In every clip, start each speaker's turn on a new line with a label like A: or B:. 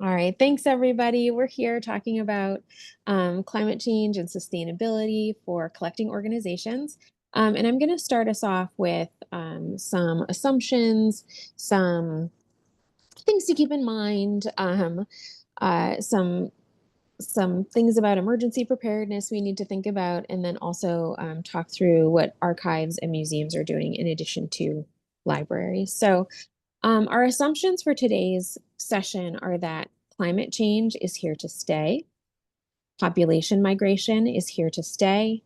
A: All right, thanks everybody. We're here talking about climate change and sustainability for collecting organizations. And I'm going to start us off with some assumptions, some things to keep in mind, some things about emergency preparedness we need to think about, and then also talk through what archives and museums are doing in addition to libraries. So our assumptions for today's session are that climate change is here to stay, population migration is here to stay,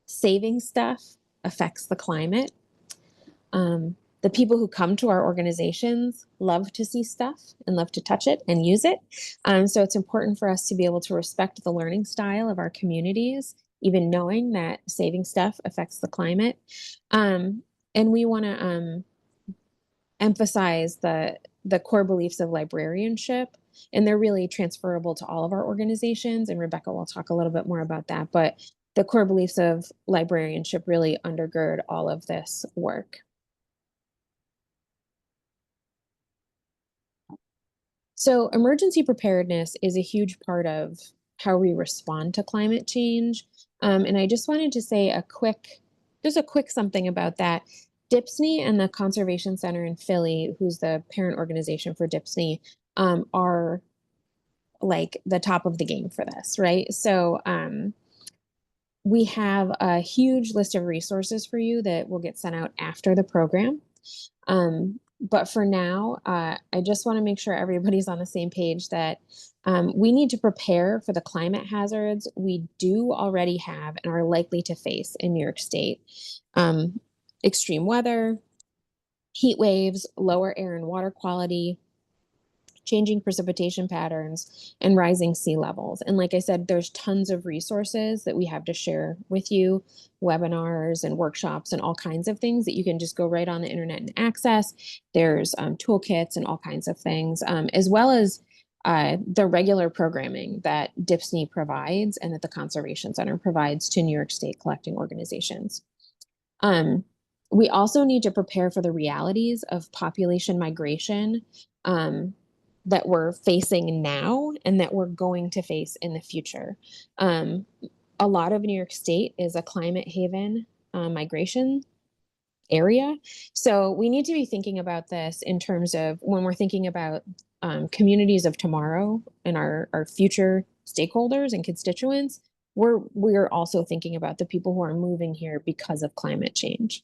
A: saving stuff affects the climate. The people who come to our organizations love to see stuff and love to touch it and use it. So it's important for us to be able to respect the learning style of our communities, even knowing that saving stuff affects the climate. And we want to emphasize the core beliefs of librarianship, and they're really transferable to all of our organizations, and Rebecca will talk a little bit more about that, but the core beliefs of librarianship really undergird all of this work. So emergency preparedness is a huge part of how we respond to climate change. And I just wanted to say just a quick something about that. DIPSNY and the Conservation Center in Philly, who's the parent organization for DIPSNY, are like the top of the game for this, right? So we have a huge list of resources for you that will get sent out after the program. But for now, I just want to make sure everybody's on the same page that we need to prepare for the climate hazards we do already have and are likely to face in New York State. Extreme weather, heat waves, lower air and water quality, changing precipitation patterns, and rising sea levels. And like I said, there's tons of resources that we have to share with you, webinars and workshops and all kinds of things that you can just go right on the internet and access. There's toolkits and all kinds of things, as well as the regular programming that DIPSNY provides and that the Conservation Center provides to New York State collecting organizations. We also need to prepare for the realities of population migration that we're facing now and that we're going to face in the future. A lot of New York State is a climate haven migration area. So we need to be thinking about this in terms of when we're thinking about communities of tomorrow and our future stakeholders and constituents, we're also thinking about the people who are moving here because of climate change.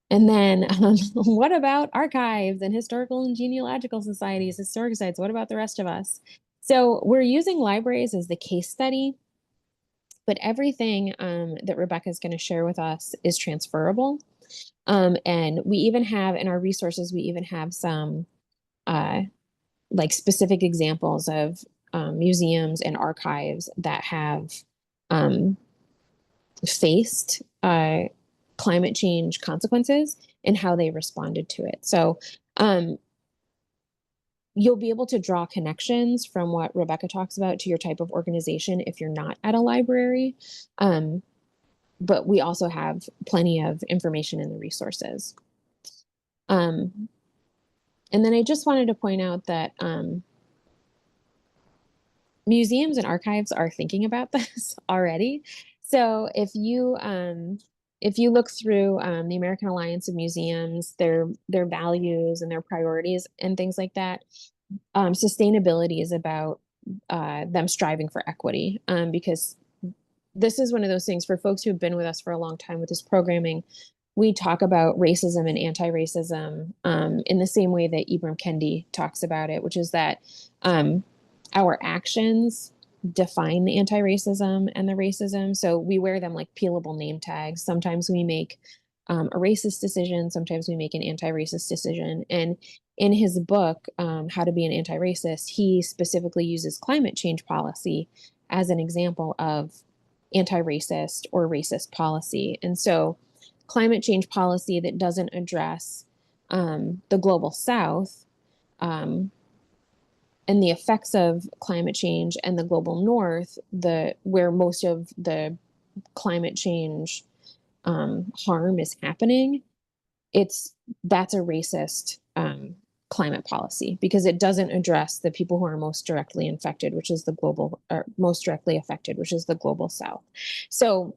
A: And then what about archives and historical and genealogical societies, historic sites? What about the rest of us? So we're using libraries as the case study, but everything that Rebecca is going to share with us is transferable. And we even have in our resources, we even have some like specific examples of museums and archives that have faced climate change consequences and how they responded to it. So you'll be able to draw connections from what Rebecca talks about to your type of organization if you're not at a library. But we also have plenty of information in the resources. And then I just wanted to point out that museums and archives are thinking about this already. So if you look through the American Alliance of Museums, their values and their priorities and things like that, sustainability is about them striving for equity, because this is one of those things for folks who have been with us for a long time with this programming. We talk about racism and anti-racism in the same way that Ibram Kendi talks about it, which is that our actions define the anti-racism and the racism. So we wear them like peelable name tags. Sometimes we make a racist decision. Sometimes we make an anti-racist decision. And in his book, How to Be an Anti-Racist, he specifically uses climate change policy as an example of anti-racist or racist policy. And so climate change policy that doesn't address the global south and the effects of climate change and the global north, where most of the climate change harm is happening, that's a racist climate policy because it doesn't address the people who are most directly infected, which is the global, or most directly affected, which is the global south. So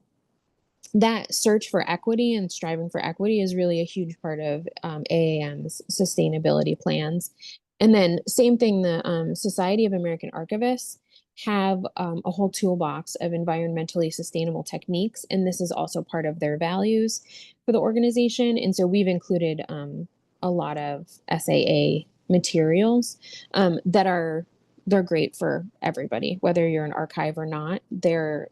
A: that search for equity and striving for equity is really a huge part of AAM's sustainability plans. And then same thing, the Society of American Archivists have a whole toolbox of environmentally sustainable techniques, and this is also part of their values for the organization. And so we've included a lot of SAA materials that they're great for everybody, whether you're an archive or not. They're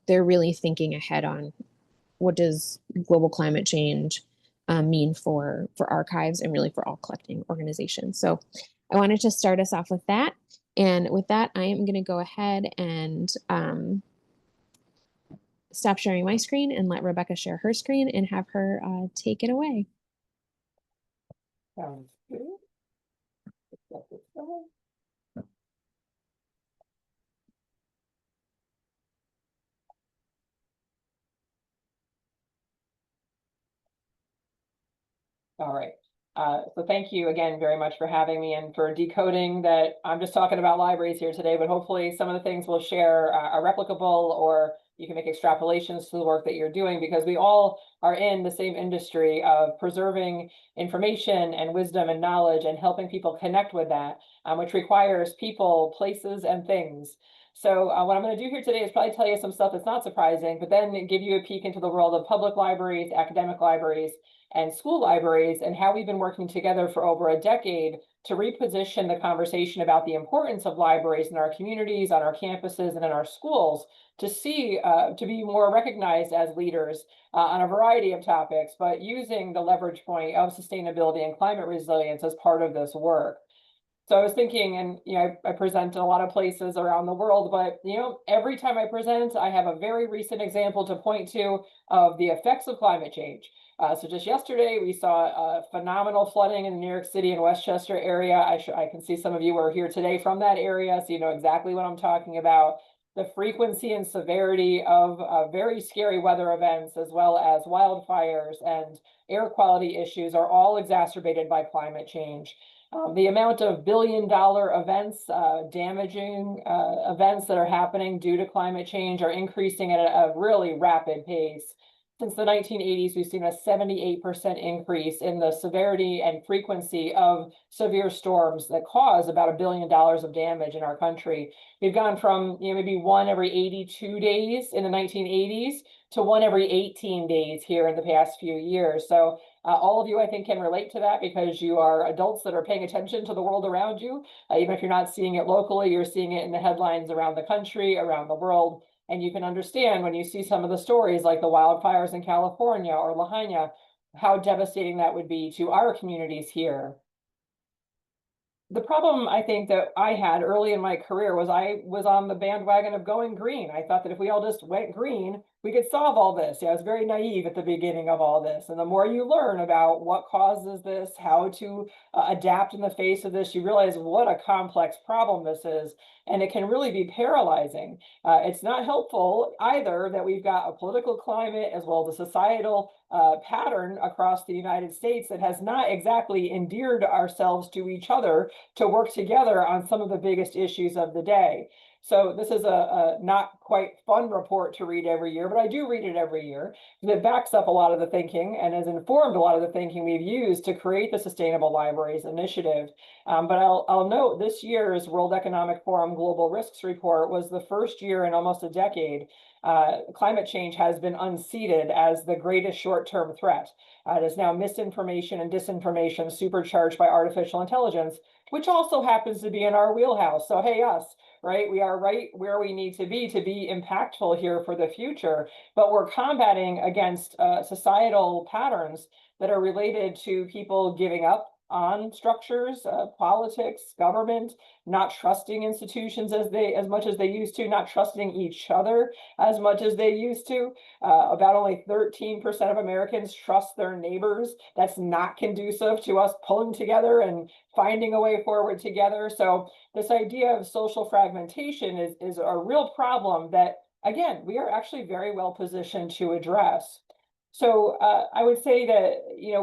A: really thinking ahead on what does global climate change mean for archives and really for all collecting organizations. So I wanted to start us off with that. And with that, I am going to go ahead and stop sharing my screen and let Rebecca share her screen and have her take it away.
B: Sounds good. All right. So thank you again very much for having me and for decoding that I'm just talking about libraries here today, but hopefully some of the things we'll share are replicable, or you can make extrapolations to the work that you're doing, because we all are in the same industry of preserving information and wisdom and knowledge and helping people connect with that, which requires people, places, and things. So what I'm going to do here today is probably tell you some stuff that's not surprising, but then give you a peek into the world of public libraries, academic libraries, and school libraries, and how we've been working together for over a decade to reposition the conversation about the importance of libraries in our communities, on our campuses, and in our schools, to be more recognized as leaders on a variety of topics, but using the leverage point of sustainability and climate resilience as part of this work. So I was thinking, and I present in a lot of places around the world, but every time I present, I have a very recent example to point to of the effects of climate change. So just yesterday, we saw phenomenal flooding in the New York City and Westchester area. I can see some of you are here today from that area, so you know exactly what I'm talking about. The frequency and severity of very scary weather events, as well as wildfires and air quality issues, are all exacerbated by climate change. The amount of billion-dollar events, damaging events that are happening due to climate change are increasing at a really rapid pace. Since the 1980s, we've seen a 78% increase in the severity and frequency of severe storms that cause about $1 billion of damage in our country. We've gone from maybe one every 82 days in the 1980s to one every 18 days here in the past few years. So all of you, I think, can relate to that because you are adults that are paying attention to the world around you. Even if you're not seeing it locally, you're seeing it in the headlines around the country, around the world. And you can understand when you see some of the stories like the wildfires in California or Lahaina, how devastating that would be to our communities here. The problem I think that I had early in my career was I was on the bandwagon of going green. I thought that if we all just went green, we could solve all this. I was very naive at the beginning of all this. And the more you learn about what causes this, how to adapt in the face of this, you realize what a complex problem this is. And it can really be paralyzing. It's not helpful either that we've got a political climate as well as a societal pattern across the United States that has not exactly endeared ourselves to each other to work together on some of the biggest issues of the day. So this is a not quite fun report to read every year, but I do read it every year. It backs up a lot of the thinking and has informed a lot of the thinking we've used to create the Sustainable Libraries Initiative. But I'll note this year's World Economic Forum Global Risks Report was the first year in almost a decade climate change has been unseated as the greatest short-term threat. It is now misinformation and disinformation supercharged by artificial intelligence, which also happens to be in our wheelhouse. So hey, us, right? We are right where we need to be impactful here for the future, but we're combating against societal patterns that are related to people giving up on structures, politics, government, not trusting institutions as much as they used to, not trusting each other as much as they used to. About only 13% of Americans trust their neighbors. That's not conducive to us pulling together and finding a way forward together. So this idea of social fragmentation is a real problem that, again, we are actually very well positioned to address. So I would say that,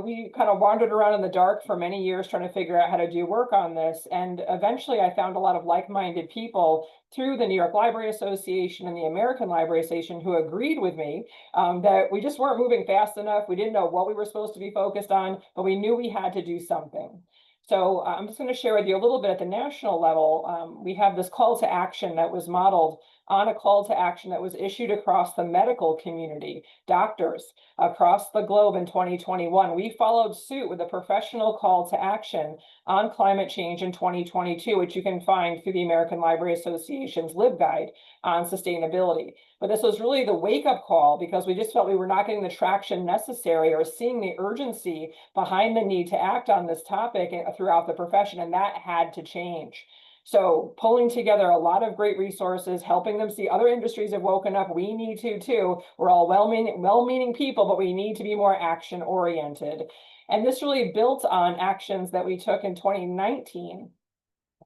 B: we kind of wandered around in the dark for many years trying to figure out how to do work on this. And eventually I found a lot of like-minded people through the New York Library Association and the American Library Association who agreed with me that we just weren't moving fast enough. We didn't know what we were supposed to be focused on, but we knew we had to do something. So I'm just going to share with you a little bit at the national level. We have this call to action that was modeled on a call to action that was issued across the medical community, doctors across the globe in 2021. We followed suit with a professional call to action on climate change in 2022, which you can find through the American Library Association's LibGuide on sustainability. But this was really the wake-up call because we just felt we were not getting the traction necessary or seeing the urgency behind the need to act on this topic throughout the profession, and that had to change. So pulling together a lot of great resources, helping them see other industries have woken up. We need to too. We're all well-meaning people, but we need to be more action-oriented. And this really built on actions that we took in 2019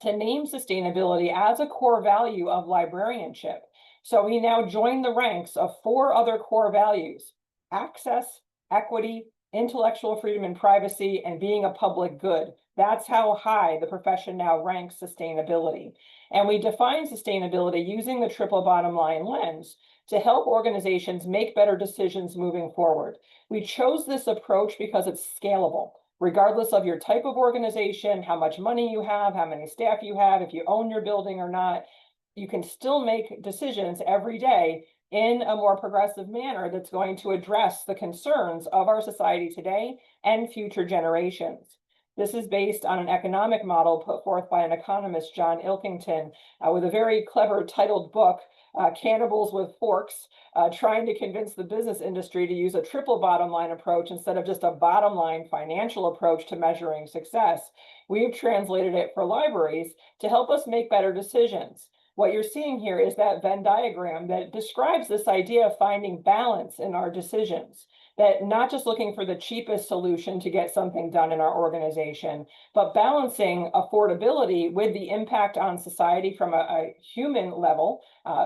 B: to name sustainability as a core value of librarianship. So we now join the ranks of 4 other core values: access, equity, intellectual freedom and privacy, and being a public good. That's how high the profession now ranks sustainability. And we define sustainability using the triple bottom line lens to help organizations make better decisions moving forward. We chose this approach because it's scalable. Regardless of your type of organization, how much money you have, how many staff you have, if you own your building or not, you can still make decisions every day in a more progressive manner that's going to address the concerns of our society today and future generations. This is based on an economic model put forth by an economist, John Ilkington, with a very clever titled book, Cannibals with Forks, trying to convince the business industry to use a triple bottom line approach instead of just a bottom line financial approach to measuring success. We've translated it for libraries to help us make better decisions. What you're seeing here is that Venn diagram that describes this idea of finding balance in our decisions, that not just looking for the cheapest solution to get something done in our organization, but balancing affordability with the impact on society from a human level.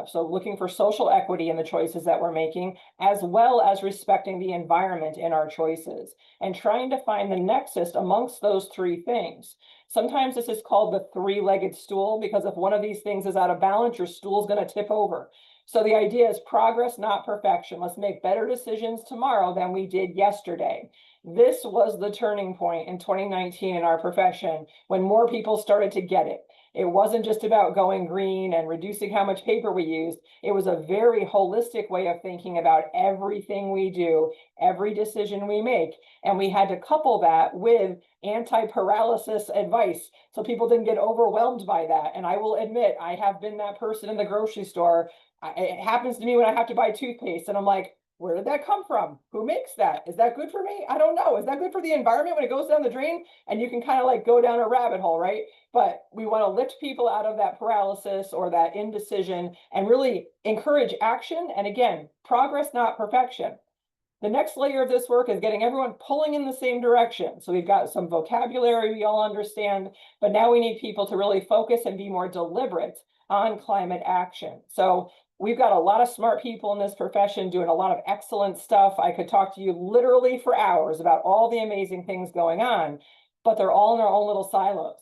B: So looking for social equity in the choices that we're making, as well as respecting the environment in our choices, and trying to find the nexus amongst those 3 things. Sometimes this is called the 3-legged stool, because if one of these things is out of balance, your stool's going to tip over. So the idea is progress, not perfection. Let's make better decisions tomorrow than we did yesterday. This was the turning point in 2019 in our profession when more people started to get it. It wasn't just about going green and reducing how much paper we used. It was a very holistic way of thinking about everything we do, every decision we make. And we had to couple that with anti-paralysis advice so people didn't get overwhelmed by that. And I will admit, I have been that person in the grocery store. It happens to me when I have to buy toothpaste and I'm like, where did that come from? Who makes that? Is that good for me? I don't know. Is that good for the environment when it goes down the drain? And you can kind of like go down a rabbit hole, right? But we want to lift people out of that paralysis or that indecision and really encourage action. And again, progress, not perfection. The next layer of this work is getting everyone pulling in the same direction. So we've got some vocabulary we all understand, but now we need people to really focus and be more deliberate on climate action. So we've got a lot of smart people in this profession doing a lot of excellent stuff. I could talk to you literally for hours about all the amazing things going on, but they're all in their own little silos.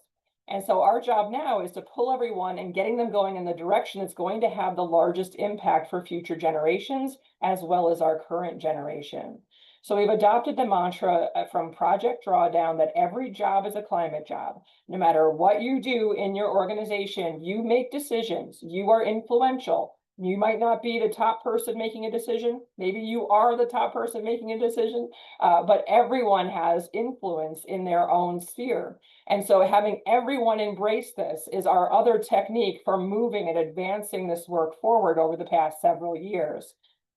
B: And so our job now is to pull everyone and getting them going in the direction that's going to have the largest impact for future generations, as well as our current generation. So we've adopted the mantra from Project Drawdown that every job is a climate job. No matter what you do in your organization, you make decisions, you are influential. You might not be the top person making a decision. Maybe you are the top person making a decision, but everyone has influence in their own sphere. And so having everyone embrace this is our other technique for moving and advancing this work forward over the past several years.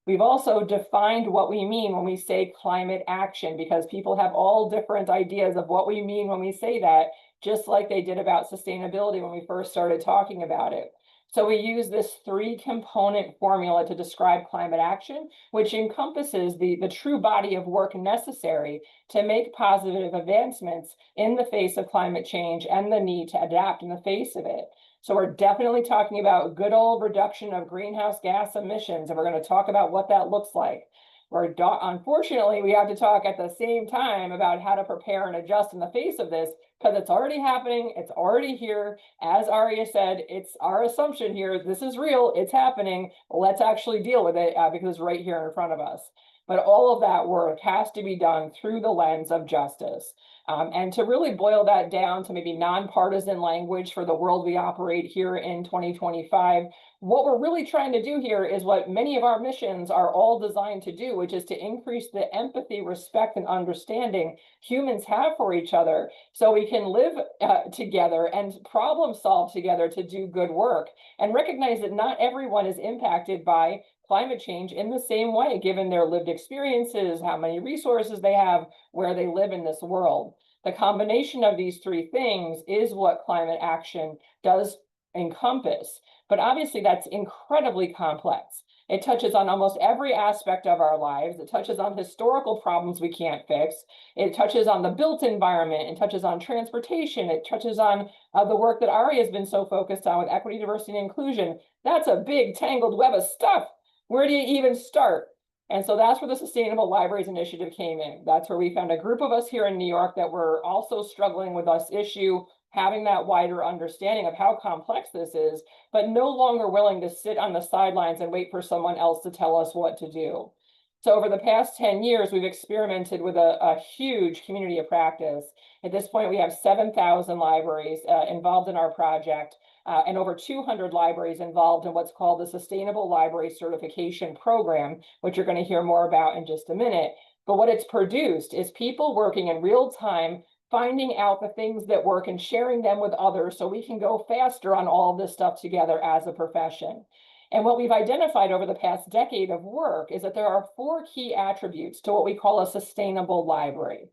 B: We've also defined what we mean when we say climate action, because people have all different ideas of what we mean when we say that, just like they did about sustainability when we first started talking about it. So we use this 3-component formula to describe climate action, which encompasses the true body of work necessary to make positive advancements in the face of climate change and the need to adapt in the face of it. So we're definitely talking about good old reduction of greenhouse gas emissions, and we're going to talk about what that looks like. where unfortunately we have to talk at the same time about how to prepare and adjust in the face of this, because it's already happening, it's already here. As Aria said, it's our assumption here, this is real, it's happening, let's actually deal with it because it's right here in front of us. But all of that work has to be done through the lens of justice. And to really boil that down to maybe nonpartisan language for the world we operate here in 2025, what we're really trying to do here is what many of our missions are all designed to do, which is to increase the empathy, respect, and understanding humans have for each other, so we can live together and problem solve together to do good work, and recognize that not everyone is impacted by climate change in the same way, given their lived experiences, how many resources they have, where they live in this world. The combination of these three things is what climate action does encompass. But obviously that's incredibly complex. It touches on almost every aspect of our lives. It touches on historical problems we can't fix. It touches on the built environment. It touches on transportation. It touches on the work that Ari has been so focused on with equity, diversity, and inclusion. That's a big tangled web of stuff. Where do you even start? And so that's where the Sustainable Libraries Initiative came in. That's where we found a group of us here in New York that were also struggling with this issue, having that wider understanding of how complex this is, but no longer willing to sit on the sidelines and wait for someone else to tell us what to do. So over the past 10 years, we've experimented with a huge community of practice. At this point, we have 7,000 libraries involved in our project. And over 200 libraries involved in what's called the Sustainable Library Certification Program, which you're going to hear more about in just a minute. But what it's produced is people working in real time, finding out the things that work and sharing them with others so we can go faster on all of this stuff together as a profession. And what we've identified over the past decade of work is that there are 4 key attributes to what we call a sustainable library.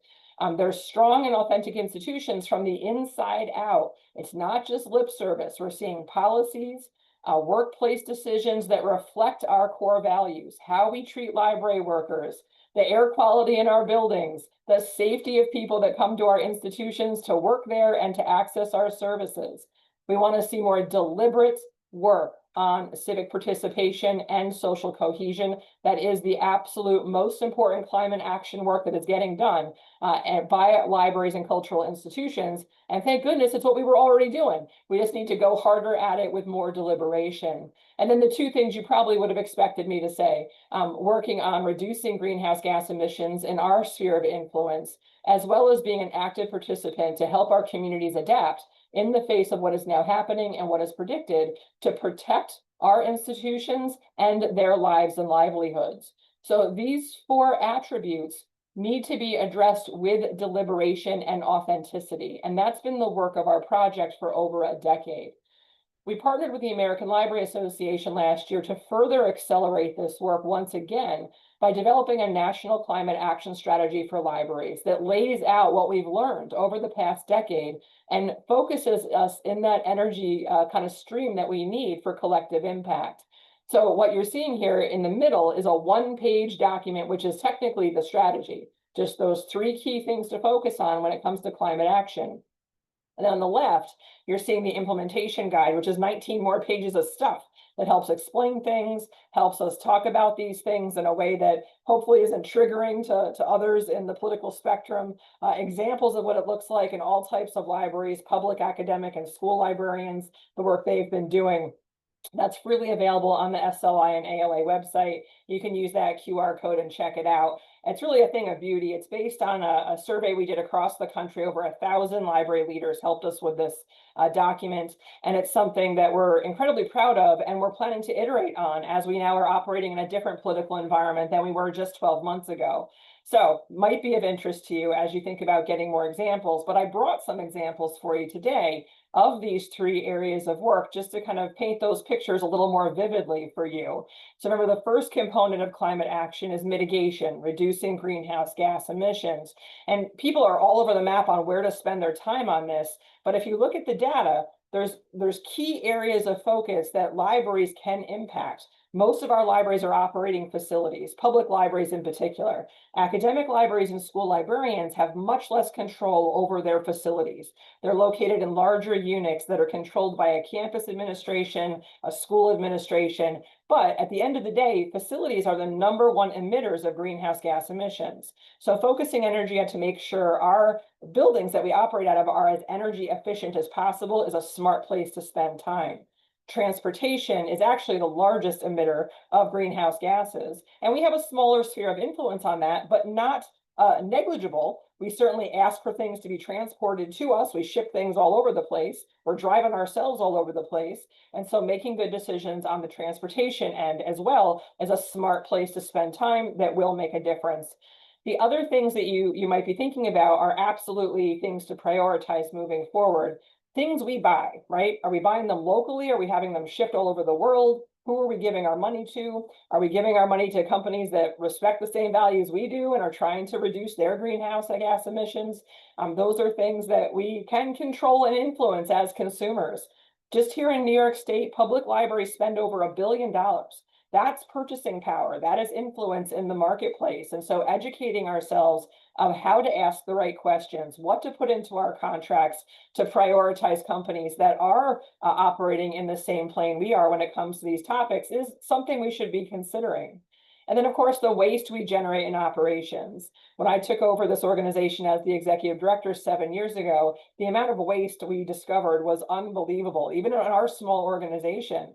B: They're strong and authentic institutions from the inside out. It's not just lip service. We're seeing policies, workplace decisions that reflect our core values, how we treat library workers, the air quality in our buildings, the safety of people that come to our institutions to work there and to access our services. We want to see more deliberate work on civic participation and social cohesion. That is the absolute most important climate action work that is getting done by libraries and cultural institutions. And thank goodness it's what we were already doing. We just need to go harder at it with more deliberation. And then the 2 things you probably would have expected me to say, working on reducing greenhouse gas emissions in our sphere of influence, as well as being an active participant to help our communities adapt in the face of what is now happening and what is predicted, to protect our institutions and their lives and livelihoods. So these 4 attributes need to be addressed with deliberation and authenticity. And that's been the work of our project for over a decade. We partnered with the American Library Association last year to further accelerate this work once again by developing a national climate action strategy for libraries that lays out what we've learned over the past decade and focuses us in that energy kind of stream that we need for collective impact. So what you're seeing here in the middle is a 1-page document, which is technically the strategy, just those 3 key things to focus on when it comes to climate action. And on the left, you're seeing the implementation guide, which is 19 more pages of stuff that helps explain things, helps us talk about these things in a way that hopefully isn't triggering to others in the political spectrum. Examples of what it looks like in all types of libraries, public, academic, and school librarians, the work they've been doing. That's freely available on the SLI and ALA website. You can use that QR code and check it out. It's really a thing of beauty. It's based on a survey we did across the country. Over 1,000 library leaders helped us with this document. And it's something that we're incredibly proud of and we're planning to iterate on as we now are operating in a different political environment than we were just 12 months ago. So might be of interest to you as you think about getting more examples, but I brought some examples for you today of these 3 areas of work just to kind of paint those pictures a little more vividly for you. So remember, the first component of climate action is mitigation, reducing greenhouse gas emissions. And people are all over the map on where to spend their time on this. But if you look at the data, there's key areas of focus that libraries can impact. Most of our libraries are operating facilities, public libraries in particular. Academic libraries and school librarians have much less control over their facilities. They're located in larger units that are controlled by a campus administration, a school administration. But at the end of the day, facilities are the #1 emitters of greenhouse gas emissions. So focusing energy on to make sure our buildings that we operate out of are as energy efficient as possible is a smart place to spend time. Transportation is actually the largest emitter of greenhouse gases, and we have a smaller sphere of influence on that, but not negligible. We certainly ask for things to be transported to us. We ship things all over the place. We're driving ourselves all over the place. And so making good decisions on the transportation end as well is a smart place to spend time that will make a difference. The other things that you might be thinking about are absolutely things to prioritize moving forward. Things we buy, right? Are we buying them locally? Are we having them shipped all over the world? Who are we giving our money to? Are we giving our money to companies that respect the same values we do and are trying to reduce their greenhouse gas emissions? Those are things that we can control and influence as consumers. Just here in New York State, public libraries spend over $1 billion. That's purchasing power. That is influence in the marketplace. And so educating ourselves of how to ask the right questions, what to put into our contracts to prioritize companies that are operating in the same plane we are when it comes to these topics is something we should be considering. And then, of course, the waste we generate in operations. When I took over this organization as the executive director 7 years ago, the amount of waste we discovered was unbelievable. Even in our small organization,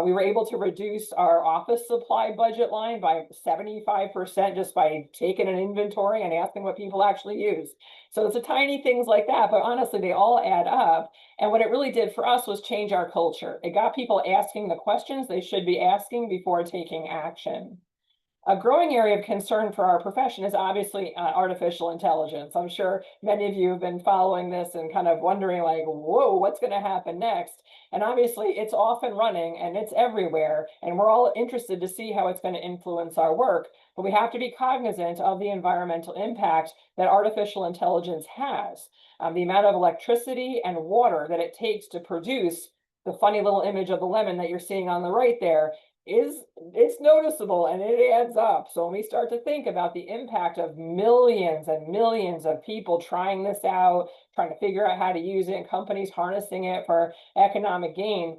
B: we were able to reduce our office supply budget line by 75% just by taking an inventory and asking what people actually use. So it's the tiny things like that, but honestly, they all add up. And what it really did for us was change our culture. It got people asking the questions they should be asking before taking action. A growing area of concern for our profession is obviously artificial intelligence. I'm sure many of you have been following this and kind of wondering like, whoa, what's going to happen next? And obviously it's off and running and it's everywhere. And we're all interested to see how it's going to influence our work. But we have to be cognizant of the environmental impact that artificial intelligence has. The amount of electricity and water that it takes to produce the funny little image of the lemon that you're seeing on the right there it's noticeable and it adds up. So when we start to think about the impact of millions and millions of people trying this out, trying to figure out how to use it, and companies harnessing it for economic gain,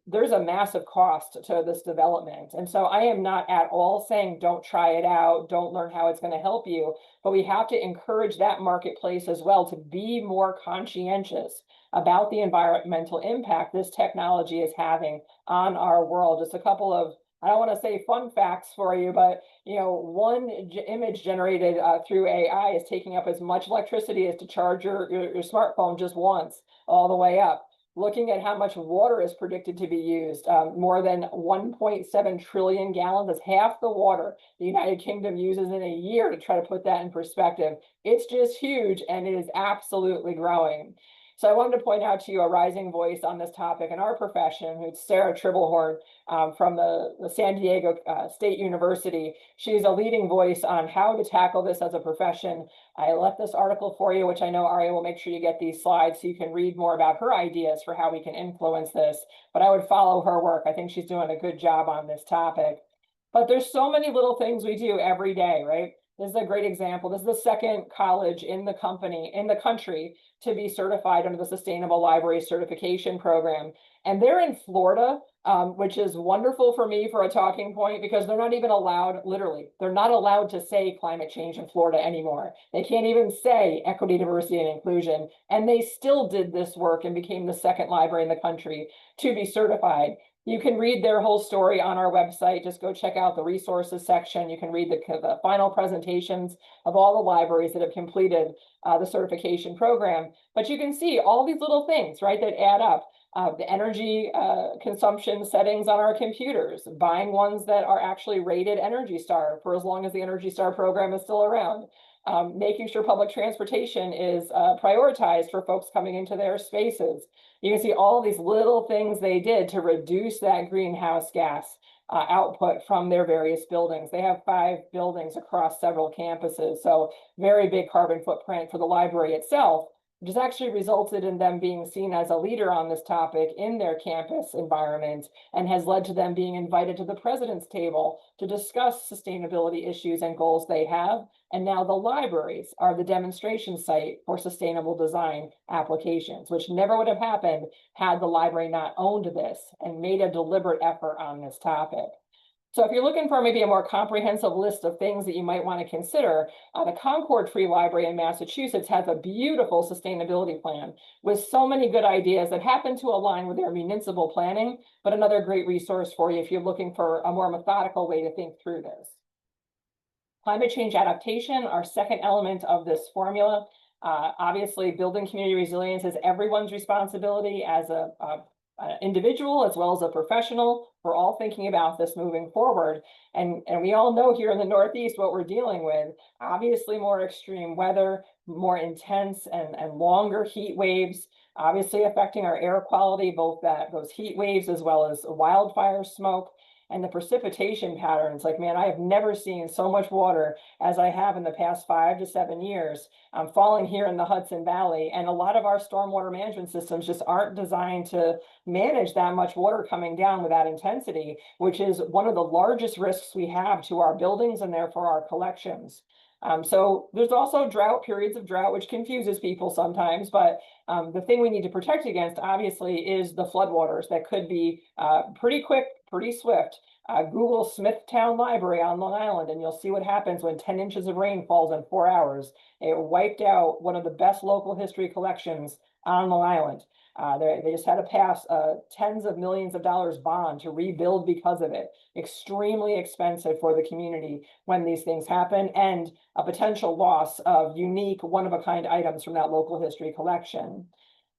B: there's a massive cost to this development. And so I am not at all saying don't try it out, don't learn how it's going to help you, but we have to encourage that marketplace as well to be more conscientious about the environmental impact this technology is having on our world. Just a couple of, I don't want to say fun facts for you, but one image generated through AI is taking up as much electricity as to charge your smartphone just once, all the way up. Looking at how much water is predicted to be used, more than 1.7 trillion gallons is half the water the United Kingdom uses in a year. To try to put that in perspective, it's just huge and it is absolutely growing. So I wanted to point out to you a rising voice on this topic in our profession. It's Sarah Tribblehorn from the San Diego State University. She's a leading voice on how to tackle this as a profession. I left this article for you, which I know Aria will make sure you get these slides so you can read more about her ideas for how we can influence this. But I would follow her work. I think she's doing a good job on this topic. But there's so many little things we do every day, right? This is a great example. This is the second college in the country to be certified under the Sustainable Library Certification Program. And they're in Florida, which is wonderful for me for a talking point because they're not even allowed, literally, they're not allowed to say climate change in Florida anymore. They can't even say equity, diversity, and inclusion. And they still did this work and became the second library in the country to be certified. You can read their whole story on our website. Just go check out the resources section. You can read the final presentations of all the libraries that have completed the certification program. But you can see all these little things, right, that add up. The energy consumption settings on our computers, buying ones that are actually rated Energy Star for as long as the Energy Star program is still around. Making sure public transportation is prioritized for folks coming into their spaces. You can see all these little things they did to reduce that greenhouse gas output from their various buildings. They have 5 buildings across several campuses, so very big carbon footprint for the library itself, which has actually resulted in them being seen as a leader on this topic in their campus environment and has led to them being invited to the president's table to discuss sustainability issues and goals they have. And now the libraries are the demonstration site for sustainable design applications, which never would have happened had the library not owned this and made a deliberate effort on this topic. So if you're looking for maybe a more comprehensive list of things that you might want to consider, the Concord Free Library in Massachusetts has a beautiful sustainability plan with so many good ideas that happen to align with their municipal planning, but another great resource for you if you're looking for a more methodical way to think through this. Climate change adaptation, our second element of this formula. Obviously, building community resilience is everyone's responsibility as an individual as well as a professional. We're all thinking about this moving forward. And we all know here in the Northeast what we're dealing with. Obviously, more extreme weather, more intense and longer heat waves, obviously affecting our air quality, both those heat waves as well as wildfire smoke. And the precipitation patterns, like, man, I have never seen so much water as I have in the past 5 to 7 years falling here in the Hudson Valley. And a lot of our stormwater management systems just aren't designed to manage that much water coming down with that intensity, which is one of the largest risks we have to our buildings and therefore our collections. So there's also periods of drought, which confuses people sometimes, but the thing we need to protect against, obviously, is the floodwaters that could be pretty quick, pretty swift. Google Smithtown Library on Long Island, and you'll see what happens when 10 inches of rain falls in 4 hours. It wiped out one of the best local history collections on Long Island. They just had to pass tens of millions of dollars bond to rebuild because of it. Extremely expensive for the community when these things happen, and a potential loss of unique, one-of-a-kind items from that local history collection.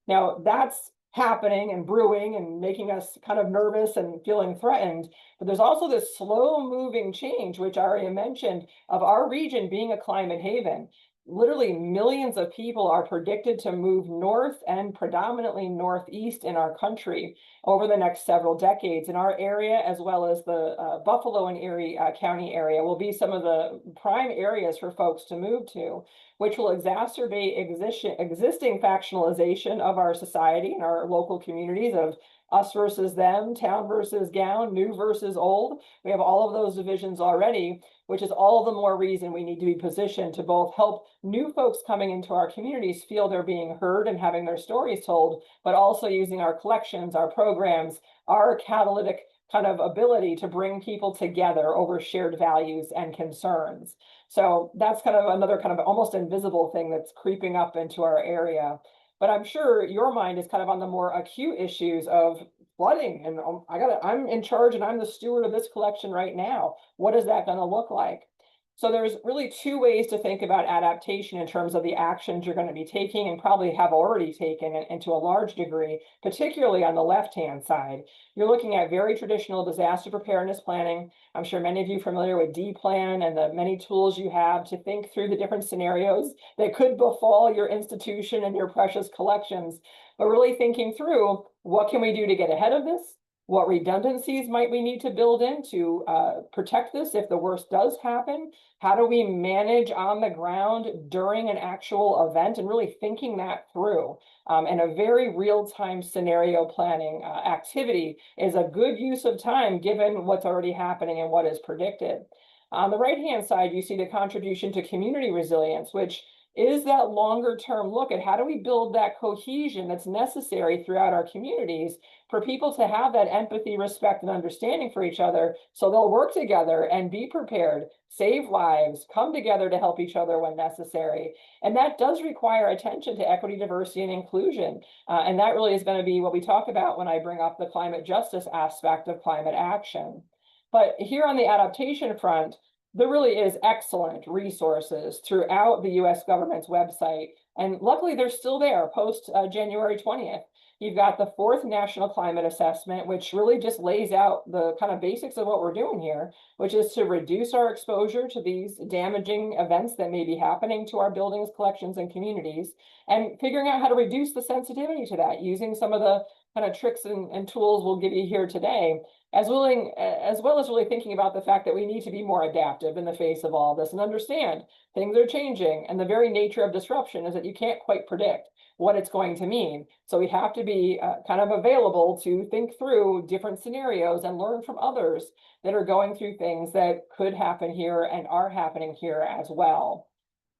B: Now, that's happening and brewing and making us kind of nervous and feeling threatened. But there's also this slow moving change, which Aria mentioned, of our region being a climate haven. Literally millions of people are predicted to move north and predominantly northeast in our country over the next several decades. In our area, as well as the Buffalo and Erie County area, will be some of the prime areas for folks to move to, which will exacerbate existing factionalization of our society and our local communities of us versus them, town versus gown, new versus old. We have all of those divisions already, which is all the more reason we need to be positioned to both help new folks coming into our communities feel they're being heard and having their stories told, but also using our collections, our programs, our catalytic kind of ability to bring people together over shared values and concerns. So that's kind of another kind of almost invisible thing that's creeping up into our area. But I'm sure your mind is kind of on the more acute issues of flooding. And I'm in charge and I'm the steward of this collection right now. What is that going to look like? So there's really two ways to think about adaptation in terms of the actions you're going to be taking and probably have already taken and to a large degree, particularly on the left-hand side. You're looking at very traditional disaster preparedness planning. I'm sure many of you are familiar with D-Plan and the many tools you have to think through the different scenarios that could befall your institution and your precious collections, but really thinking through what can we do to get ahead of this? What redundancies might we need to build in to protect this if the worst does happen? How do we manage on the ground during an actual event, and really thinking that through? And a very real-time scenario planning activity is a good use of time given what's already happening and what is predicted. On the right-hand side, you see the contribution to community resilience, which is that longer term look at how do we build that cohesion that's necessary throughout our communities for people to have that empathy, respect, and understanding for each other, so they'll work together and be prepared, save lives, come together to help each other when necessary. And that does require attention to equity, diversity, and inclusion. And that really is going to be what we talk about when I bring up the climate justice aspect of climate action. But here on the adaptation front, there really is excellent resources throughout the US government's website. And luckily, they're still there post January 20th. You've got the 4th National Climate Assessment, which really just lays out the kind of basics of what we're doing here, which is to reduce our exposure to these damaging events that may be happening to our buildings, collections, and communities, and figuring out how to reduce the sensitivity to that using some of the kind of tricks and tools we'll give you here today, as well as really thinking about the fact that we need to be more adaptive in the face of all this and understand things are changing. And the very nature of disruption is that you can't quite predict what it's going to mean. So we have to be kind of available to think through different scenarios and learn from others that are going through things that could happen here and are happening here as well.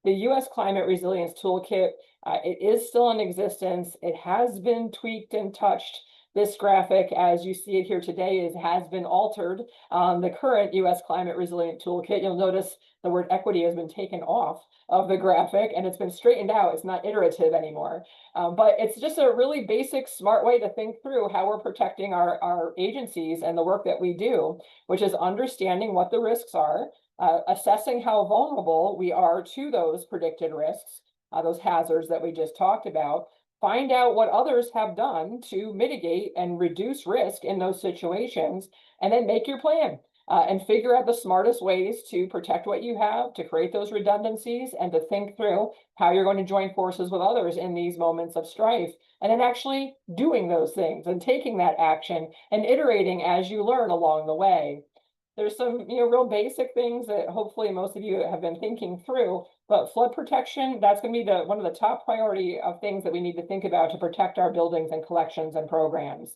B: The US Climate Resilience Toolkit, it is still in existence. It has been tweaked and touched This graphic, as you see it here today, has been altered on the current U.S. Climate Resilient Toolkit. You'll notice the word equity has been taken off of the graphic and it's been straightened out. It's not iterative anymore. But it's just a really basic, smart way to think through how we're protecting our agencies and the work that we do, which is understanding what the risks are, assessing how vulnerable we are to those predicted risks, those hazards that we just talked about, find out what others have done to mitigate and reduce risk in those situations, and then make your plan. And figure out the smartest ways to protect what you have, to create those redundancies, and to think through how you're going to join forces with others in these moments of strife. And then actually doing those things and taking that action and iterating as you learn along the way. There's some, real basic things that hopefully most of you have been thinking through, but flood protection, that's going to be one of the top priority of things that we need to think about to protect our buildings and collections and programs.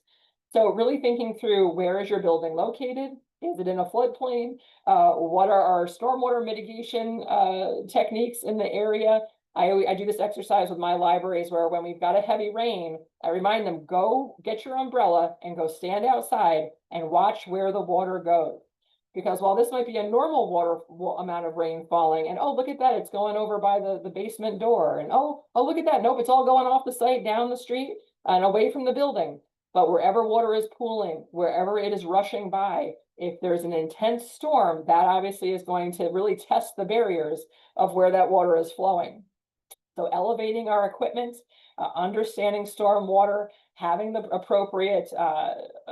B: So really thinking through, where is your building located? Is it in a floodplain? What are our stormwater mitigation techniques in the area? I do this exercise with my libraries where when we've got a heavy rain, I remind them, go get your umbrella and go stand outside and watch where the water goes. Because while this might be a normal amount of rain falling, and oh, look at that, it's going over by the basement door, and oh, look at that, nope, it's all going off the site, down the street, and away from the building. But wherever water is pooling, wherever it is rushing by, if there's an intense storm, that obviously is going to really test the barriers of where that water is flowing. So elevating our equipment, understanding storm water, having the appropriate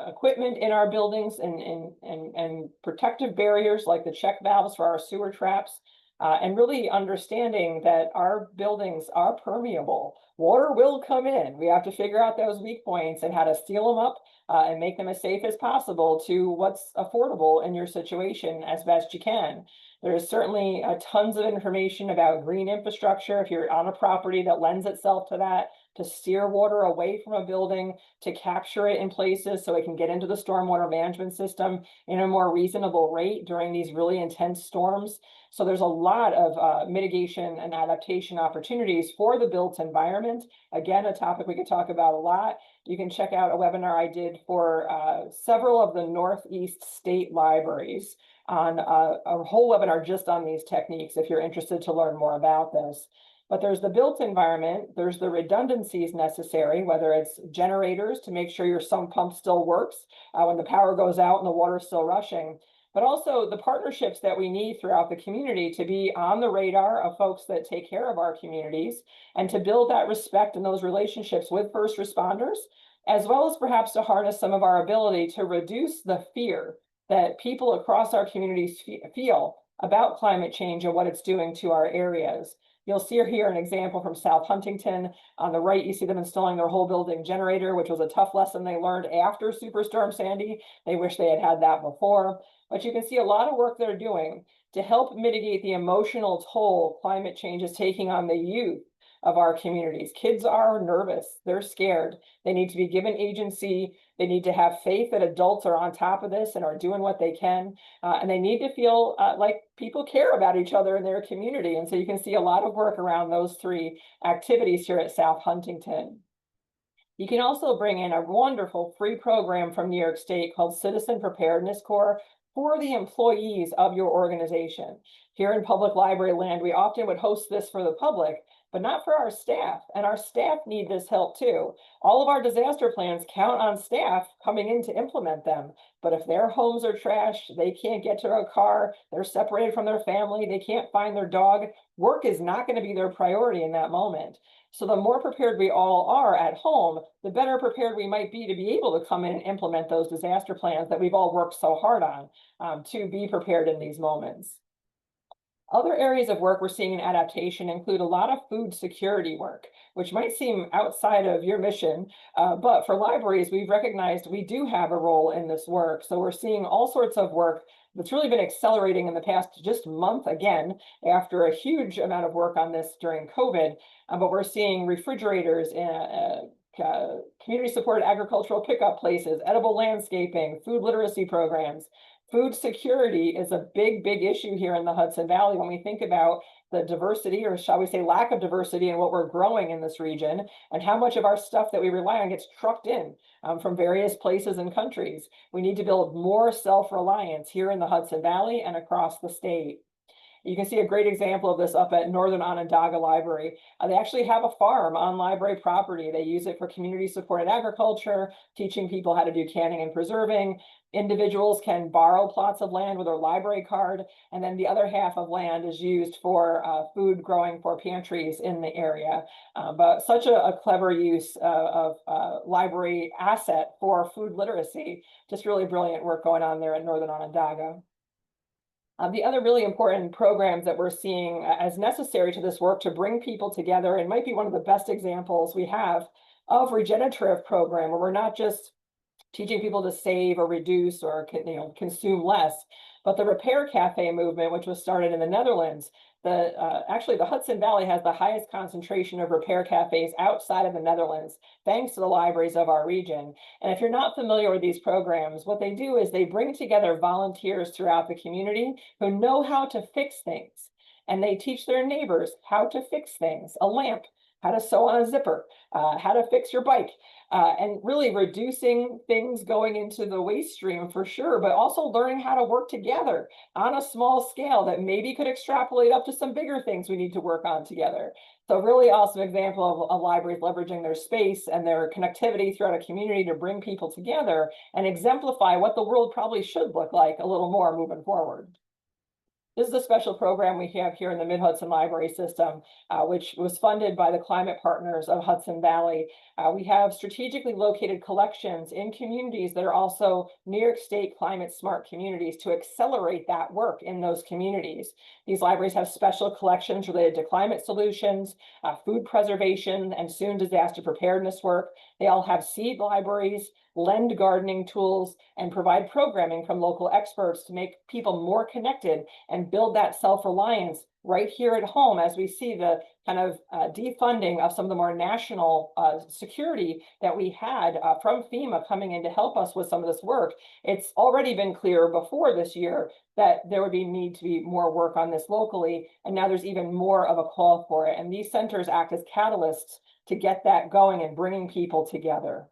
B: equipment in our buildings and protective barriers like the check valves for our sewer traps, and really understanding that our buildings are permeable. Water will come in. We have to figure out those weak points and how to seal them up and make them as safe as possible to what's affordable in your situation as best you can. There's certainly tons of information about green infrastructure if you're on a property that lends itself to that, to steer water away from a building, to capture it in places so it can get into the stormwater management system in a more reasonable rate during these really intense storms. So there's a lot of mitigation and adaptation opportunities for the built environment. Again, a topic we could talk about a lot. You can check out a webinar I did for several of the Northeast state libraries on a whole webinar just on these techniques if you're interested to learn more about this. But there's the built environment, there's the redundancies necessary, whether it's generators to make sure your sump pump still works when the power goes out and the water's still rushing, but also the partnerships that we need throughout the community to be on the radar of folks that take care of our communities and to build that respect and those relationships with first responders, as well as perhaps to harness some of our ability to reduce the fear that people across our communities feel about climate change and what it's doing to our areas. You'll see here an example from South Huntington. On the right, you see them installing their whole building generator, which was a tough lesson they learned after Superstorm Sandy. They wish they had had that before. But you can see a lot of work they're doing to help mitigate the emotional toll climate change is taking on the youth of our communities. Kids are nervous, they're scared. They need to be given agency. They need to have faith that adults are on top of this and are doing what they can. And they need to feel like people care about each other in their community. And so you can see a lot of work around those three activities here at South Huntington. You can also bring in a wonderful free program from New York State called Citizen Preparedness Corps for the employees of your organization. Here in public library land, we often would host this for the public, but not for our staff. And our staff need this help too. All of our disaster plans count on staff coming in to implement them. But if their homes are trashed, they can't get to a car, they're separated from their family, they can't find their dog, work is not going to be their priority in that moment. So the more prepared we all are at home, the better prepared we might be to be able to come in and implement those disaster plans that we've all worked so hard on to be prepared in these moments. Other areas of work we're seeing in adaptation include a lot of food security work, which might seem outside of your mission, but for libraries, we've recognized we do have a role in this work. So we're seeing all sorts of work that's really been accelerating in the past just month, again, after a huge amount of work on this during COVID, but we're seeing refrigerators and community-supported agricultural pickup places, edible landscaping, food literacy programs. Food security is a big issue here in the Hudson Valley when we think about the diversity, or shall we say lack of diversity, in what we're growing in this region, and how much of our stuff that we rely on gets trucked in from various places and countries. We need to build more self-reliance here in the Hudson Valley and across the state. You can see a great example of this up at Northern Onondaga Library. They actually have a farm on library property. They use it for community-supported agriculture, teaching people how to do canning and preserving. Individuals can borrow plots of land with their library card, and then the other half of land is used for food growing for pantries in the area. But such a clever use of library asset for food literacy. Just really brilliant work going on there at Northern Onondaga. The other really important programs that we're seeing as necessary to this work to bring people together, and might be one of the best examples we have of regenerative program, where we're not just teaching people to save or reduce or consume less, but the Repair Cafe movement, which was started in the Netherlands. Actually, the Hudson Valley has the highest concentration of repair cafes outside of the Netherlands, thanks to the libraries of our region. And if you're not familiar with these programs, what they do is they bring together volunteers throughout the community who know how to fix things. And they teach their neighbors how to fix things, a lamp, how to sew on a zipper, how to fix your bike, and really reducing things going into the waste stream for sure, but also learning how to work together on a small scale that maybe could extrapolate up to some bigger things we need to work on together. So really awesome example of libraries leveraging their space and their connectivity throughout a community to bring people together and exemplify what the world probably should look like a little more moving forward. This is a special program we have here in the Mid-Hudson Library System, which was funded by the Climate Partners of Hudson Valley. We have strategically located collections in communities that are also New York State climate smart communities to accelerate that work in those communities. These libraries have special collections related to climate solutions, food preservation, and soon disaster preparedness work. They all have seed libraries, lend gardening tools, and provide programming from local experts to make people more connected and build that self-reliance right here at home, as we see the kind of defunding of some of the more national security that we had from FEMA coming in to help us with some of this work. It's already been clear before this year that there would be need to be more work on this locally, and now there's even more of a call for it. And these centers act as catalysts to get that going and bringing people together.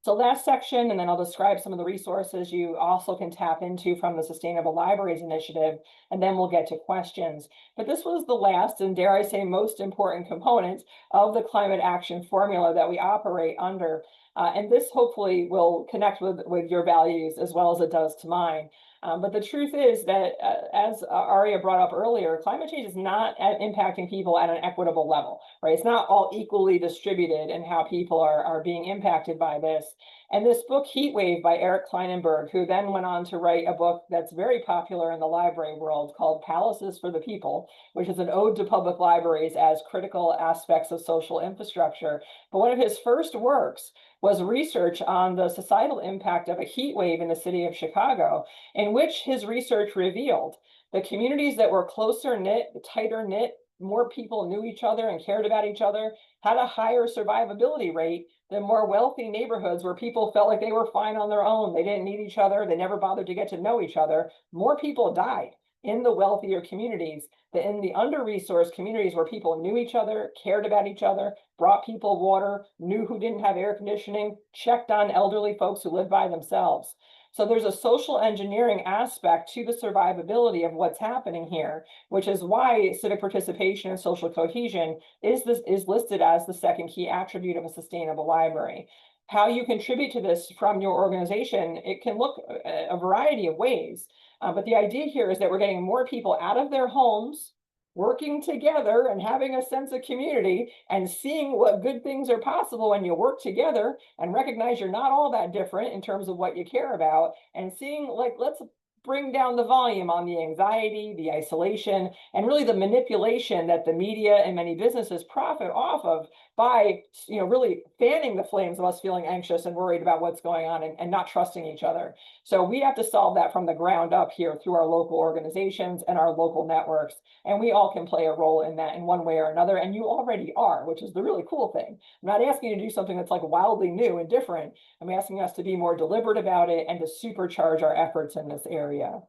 B: So last section, and then I'll describe some of the resources you also can tap into from the Sustainable Libraries Initiative, and then we'll get to questions. But this was the last, and dare I say, most important component of the climate action formula that we operate under. And this hopefully will connect with your values as well as it does to mine. But the truth is that, as Aria brought up earlier, climate change is not impacting people at an equitable level, right? It's not all equally distributed in how people are being impacted by this. And this book, Heat Wave by Eric Kleinenberg, who then went on to write a book that's very popular in the library world called Palaces for the People, which is an ode to public libraries as critical aspects of social infrastructure. But one of his first works was research on the societal impact of a heat wave in the city of Chicago, in which his research revealed the communities that were closer knit, tighter knit, more people knew each other and cared about each other, had a higher survivability rate than more wealthy neighborhoods where people felt like they were fine on their own. They didn't need each other. They never bothered to get to know each other. More people died in the wealthier communities than in the under-resourced communities where people knew each other, cared about each other, brought people water, knew who didn't have air conditioning, checked on elderly folks who lived by themselves. So there's a social engineering aspect to the survivability of what's happening here, which is why civic participation and social cohesion is listed as the second key attribute of a sustainable library. How you contribute to this from your organization, it can look a variety of ways. But the idea here is that we're getting more people out of their homes, working together and having a sense of community and seeing what good things are possible when you work together and recognize you're not all that different in terms of what you care about, and seeing, like, let's bring down the volume on the anxiety, the isolation, and really the manipulation that the media and many businesses profit off of by, really fanning the flames of us feeling anxious and worried about what's going on and not trusting each other. So we have to solve that from the ground up here through our local organizations and our local networks. And we all can play a role in that in one way or another. And you already are, which is the really cool thing. I'm not asking you to do something that's like wildly new and different. I'm asking us to be more deliberate about it and to supercharge our efforts in this area.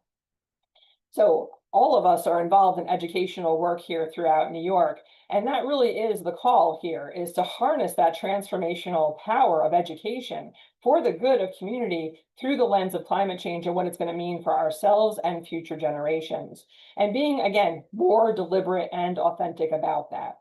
B: So all of us are involved in educational work here throughout New York. And that really is the call here, is to harness that transformational power of education for the good of community through the lens of climate change and what it's going to mean for ourselves and future generations. And being, again, more deliberate and authentic about that.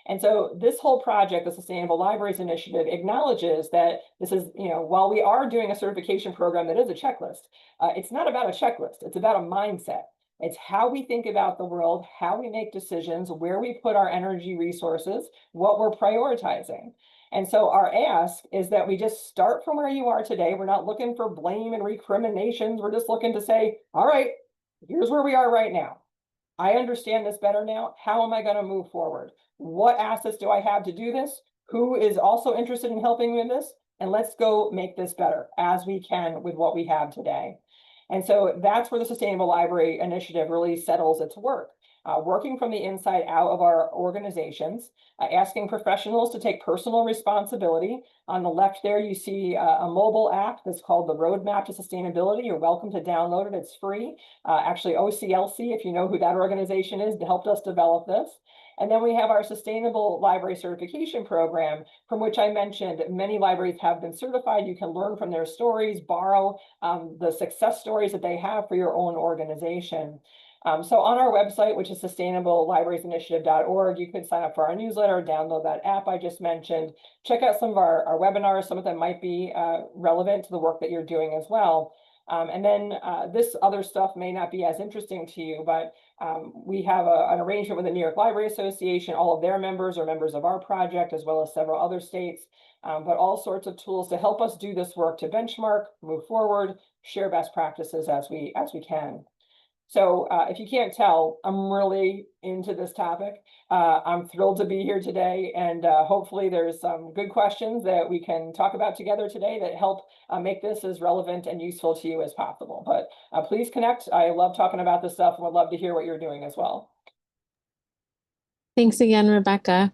B: And so this whole project, the Sustainable Libraries Initiative, acknowledges that this is, while we are doing a certification program that is a checklist, it's not about a checklist, it's about a mindset. It's how we think about the world, how we make decisions, where we put our energy resources, what we're prioritizing. And so our ask is that we just start from where you are today. We're not looking for blame and recriminations. We're just looking to say, all right, here's where we are right now. I understand this better now. How am I going to move forward? What assets do I have to do this? Who is also interested in helping me with this? And let's go make this better as we can with what we have today. And so that's where the Sustainable Library Initiative really settles its work, working from the inside out of our organizations, asking professionals to take personal responsibility. On the left there, you see a mobile app that's called the Roadmap to Sustainability. You're welcome to download it. It's free. Actually, OCLC, if you know who that organization is, helped us develop this. And then we have our Sustainable Library Certification Program, from which I mentioned many libraries have been certified. You can learn from their stories, borrow the success stories that they have for your own organization. So on our website, which is sustainablelibrariesinitiative.org, you can sign up for our newsletter, download that app I just mentioned, check out some of our webinars. Some of them might be relevant to the work that you're doing as well. And then this other stuff may not be as interesting to you, but we have an arrangement with the New York Library Association. All of their members are members of our project, as well as several other states, but all sorts of tools to help us do this work, to benchmark, move forward, share best practices as we can. So if you can't tell, I'm really into this topic. I'm thrilled to be here today, and hopefully there's some good questions that we can talk about together today that help make this as relevant and useful to you as possible. But please connect. I love talking about this stuff and would love to hear what you're doing as well.
A: Thanks again, Rebecca.